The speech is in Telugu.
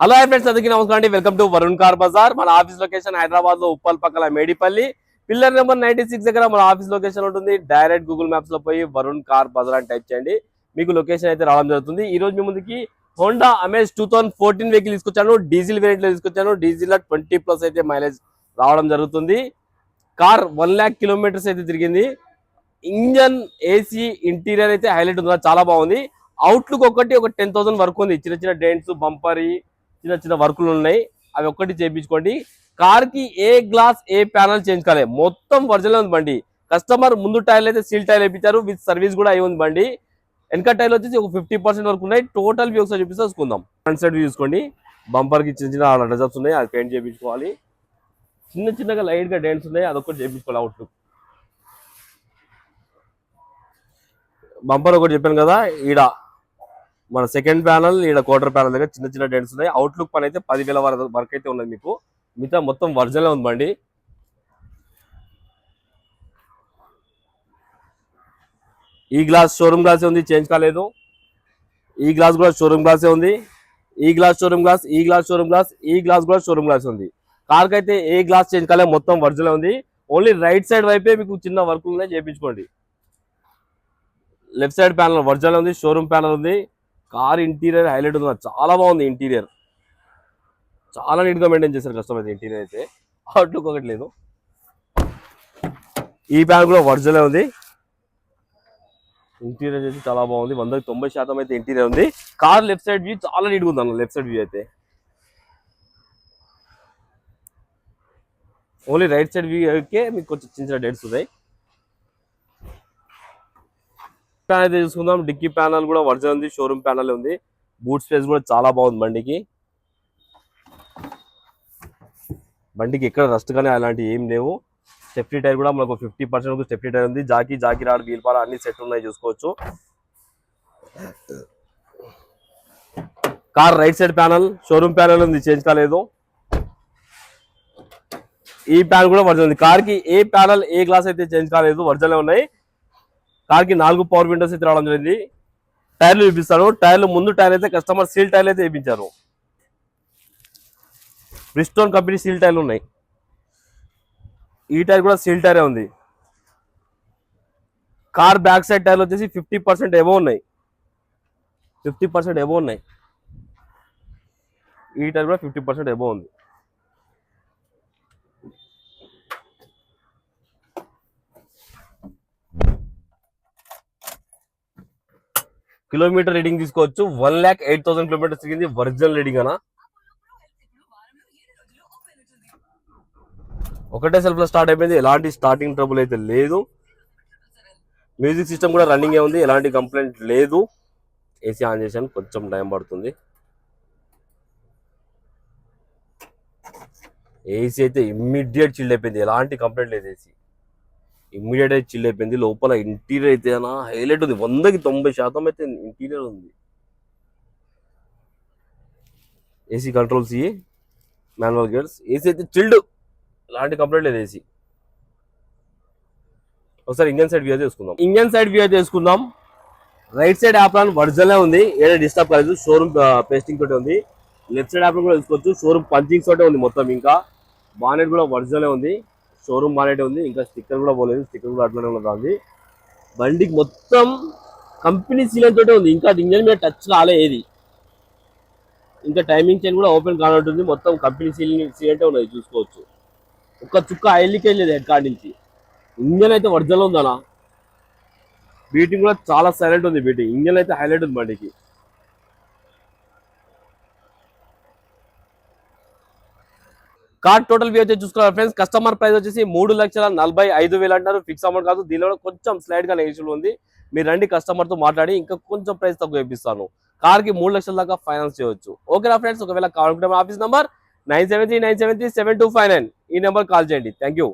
హలో ఫ్రెండ్స్, అందరికీ నమస్కారం అండి. Welcome to Varun car Bazaar. మన ఆఫీస్ లొకేషన్ హైదరాబాద్ లో ఉప్పల్ పక్కల మేడిపల్లి పిల్లర్ నెంబర్ 96 దగ్గర మన ఆఫీస్ లొకేషన్ ఉంటుంది. డైరెక్ట్ గూగుల్ మ్యాప్స్ లో పోయి వరుణ్ కార్ బజార్ అని టైప్ చేయండి, మీకు లొకేషన్ అయితే రావడం జరుగుతుంది. ఈ రోజు మీ ముందుకి హోండా అమేజ్ 2014 వెహికల్ తీసుకొచ్చాను. డీజిల్ వేరియంట్ లో తీసుకొచ్చాను. డీజిల్ లో 20+ అయితే మైలేజ్ రావడం జరుగుతుంది. కార్ 1 lakh కిలోమీటర్స్ అయితే తిరిగింది. ఇంజన్, ఏసీ, ఇంటీరియర్ అయితే హైలైట్ ఉంది, చాలా బాగుంది. అవుట్లుక్ ఒకటి ఒక 10,000 వరకు ఉంది. చిన్న చిన్న డెంట్స్, బంపర్, చిన్న చిన్న వర్కులు ఉన్నాయి, అవి ఒక్కటి చేయించుకోండి. కార్ కి ఏ గ్లాస్ ఏ ప్యానల్ చేంజ్ కాలేదు, మొత్తం ఒరిజినల్ ఉంది బండి. కస్టమర్ ముందు టైర్లు అయితే సీల్ టైర్ వేయించారు, విత్ సర్వీస్ కూడా అయి ఉంది బండి. వెనక టైర్లు వచ్చేసి ఒక 50% వరకు ఉన్నాయి. టోటల్ వ్యూ ఒకసారి చూపిస్తే చూసుకుందాం. ఫ్రంట్ సైడ్ చూసుకోండి, బంపర్ కి చిన్న చిన్న డజప్స్ ఉన్నాయి, అది పెయింట్ చేయించుకోవాలి. చిన్న చిన్నగా లైట్ గా డెంట్స్ ఉన్నాయి, అదొకటి చేయించుకోవాలి. అవుట్లుక్ బంపర్ ఒకటి చెప్పాను కదా, ఈడ మన సెకండ్ ప్యానల్, ఈడ క్వార్టర్ ప్యానల్ దగ్గర చిన్న చిన్న డెంట్స్ ఉన్నాయి. అవుట్లుక్ పని అయితే 10,000 వరకు అయితే ఉన్నది మీకు. మిగతా మొత్తం ఒరిజినల్ ఉంది బండి. ఈ గ్లాస్ షోరూమ్ గ్లాసే ఉంది, చేంజ్ కాలేదు. ఈ గ్లాస్ కూడా షోరూమ్ గ్లాసే ఉంది. ఈ గ్లాస్ షోరూమ్ గ్లాస్, ఈ గ్లాస్ షోరూమ్ గ్లాస్, ఈ గ్లాస్ కూడా షోరూమ్ గ్లాస్ ఉంది. కార్ కి అయితే ఏ గ్లాస్ చేంజ్ కాలేదు, మొత్తం ఒరిజినల్ ఉంది. ఓన్లీ రైట్ సైడ్ వైపే మీకు చిన్న వర్క్ ఉన్నాయి, చేయించుకోండి. లెఫ్ట్ సైడ్ ప్యానల్ ఒరిజినల్ ఉంది, షోరూమ్ ప్యానల్ ఉంది. కార్ ఇంటీరియర్ హైలైట్ ఉంది, చాలా బాగుంది. ఇంటీరియర్ చాలా నీట్ గా మెయింటైన్ చేశారు కస్టమర్ అయితే. ఇంటీరియర్ అయితే అవుట్లుక్ ఒకటి లేదు. ఈ ప్యానల్ కూడా ఒరిజినల్ ఉంది. ఇంటీరియర్ చేసి చాలా బాగుంది. 100కి 90% అయితే ఇంటీరియర్ ఉంది. కార్ లెఫ్ట్ సైడ్ వ్యూ చాలా నీట్ గా ఉంది అన్న. లెఫ్ట్ సైడ్ వ్యూ అయితే ఓన్లీ రైట్ సైడ్ వ్యూ అయితే మీకు కొంచెం చిన్న చిన్న డెంట్స్ ఉన్నాయి. ప్యానల్ అయితే చూసుకుందాం. డిక్కీ ప్యానల్ కూడా ఒరిజినల్ ఉంది, షోరూమ్ ప్యానల్ ఉంది. బూట్ స్పేస్ కూడా చాలా బాగుంది బండికి. బండికి ఎక్కడ రస్ట్ కానీ అలాంటివి ఏం లేవు. స్టెప్నీ టైర్ కూడా మనకు 50% స్టెప్నీ టైర్ ఉంది. జాకీ రాడ్, వీల్ పాల అన్ని సెట్ ఉన్నాయి, చూసుకోవచ్చు. Car right side panel showroom panel ఉంది, చేంజ్ కాలేదు. ఈ ప్యానల్ కూడా ఒరిజినల్ ఉంది. కార్ కి ఏ ప్యానల్ ఏ గ్లాస్ అయితే చేంజ్ కాలేదు, ఒరిజినల్ ఉన్నాయి. కార్ కి 4 పవర్ విండోస్ అయితే రావడం జరిగింది. టైర్లు చూపిస్తాను. టైర్లు ముందు టైర్ అయితే కస్టమర్ సీల్ టైర్లు అయితే వేయించారు. బ్రిస్టోన్ కంపెనీ సీల్ టైర్లు ఉన్నాయి. ఈ టైర్ కూడా సీల్ టైరే ఉంది. కార్ బ్యాక్ సైడ్ టైర్లు వచ్చేసి 50% ఎబో ఉన్నాయి. 50% ఎబో ఉన్నాయి. ఈ టైర్ కూడా 50% ఎబో ఉంది. కిలోమీటర్ రీడింగ్ తీసుకోవచ్చు. 1,08,000 కిలోమీటర్స్ తిరిగింది, ఒరిజినల్ రీడింగ్ అనా. ఒకటే సెల్ఫ్ లో స్టార్ట్ అయిపోయింది, ఎలాంటి స్టార్టింగ్ ట్రబుల్ అయితే లేదు. మ్యూజిక్ సిస్టమ్ కూడా రన్నింగ్ ఉంది, ఎలాంటి కంప్లైంట్ లేదు. ఏసీ ఆన్ చేశాను, కొంచెం టైం పడుతుంది. ఏసీ అయితే ఇమ్మీడియట్ చిల్ అయిపోయింది, ఎలాంటి కంప్లైంట్ లేదు. ఏసీ ఇమ్మీడియట్ అయితే చిల్ అయిపోయింది. లోపల ఇంటీరియర్ అయితే హైలైట్ ఉంది, 100కి 90% అయితే ఇంటీరియర్ ఉంది. AC controls, manual gears. AC అయితే చిల్డ్, ఎలాంటి కంప్లైంట్ లేదు. ఏసీ ఒకసారి ఇంజన్ సైడ్ వ్యూ అయితే చేసుకుందాం. ఇంజన్ సైడ్ వ్యూ అయితే చేసుకుందాం. రైట్ సైడ్ యాప్రాన్ ఒరిజినల్ ఉంది, ఏదైనా డిస్టర్బ్ కాలేదు. షోరూమ్ పేస్టింగ్ తోటే ఉంది. లెఫ్ట్ సైడ్ యాప్రాన్ కూడా తీసుకోవచ్చు, షోరూమ్ పంచింగ్ తోటే ఉంది మొత్తం. ఇంకా బానెట్ కూడా ఒరిజినల్ ఉంది, షోరూమ్ బానెట్ ఉంది. ఇంకా స్టిక్కర్ కూడా పోలేదు, స్టిక్కర్ కూడా అట్లనే ఉన్నది. బండికి మొత్తం కంపెనీ సీలెంట్ తోటే ఉంది, ఇంకా ఇంజన్ మీద టచ్ కాలే ఏది. ఇంకా టైమింగ్ చైన్ కూడా ఓపెన్ కానుంటుంది, మొత్తం కంపెనీ సీలెంటే ఉన్నది, చూసుకోవచ్చు. ఒక్క చుక్క ఆయిల్ లీకేజ్ లేదు హెడ్ కార్డ్ నుంచి. ఇంజన్ అయితే ఒరిజినల్ ఉందనా. బీటింగ్ కూడా చాలా సైలెంట్ ఉంది. బీటింగ్ ఇంజన్ అయితే హైలైట్ ఉంది బండికి. కార్ టోటల్ వ్యూ అయితే చూసుకోవాలి ఫ్రెండ్స్. కస్టమర్ ప్రైస్ వచ్చేసి 3,45,000 అంటారు, ఫిక్స్ అమౌంట్ కాదు. దీనిలో కొంచెం స్లైడ్ గా నెగిటివ్ ఉంది. మీరు రండి, కస్టమర్ తో మాట్లాడి ఇంకా కొంచెం ప్రైస్ తక్కువ ఇప్పిస్తాను. కార్ కి 3 లక్షల దాకా ఫైనాన్స్ చేయవచ్చు. ఓకేనా ఫ్రెండ్స్? ఒకవేళ కావాలనుకుంటే ఆఫీస్ నంబర్ 9739737259, ఈ నెంబర్ కాల్ చేయండి. Thank you.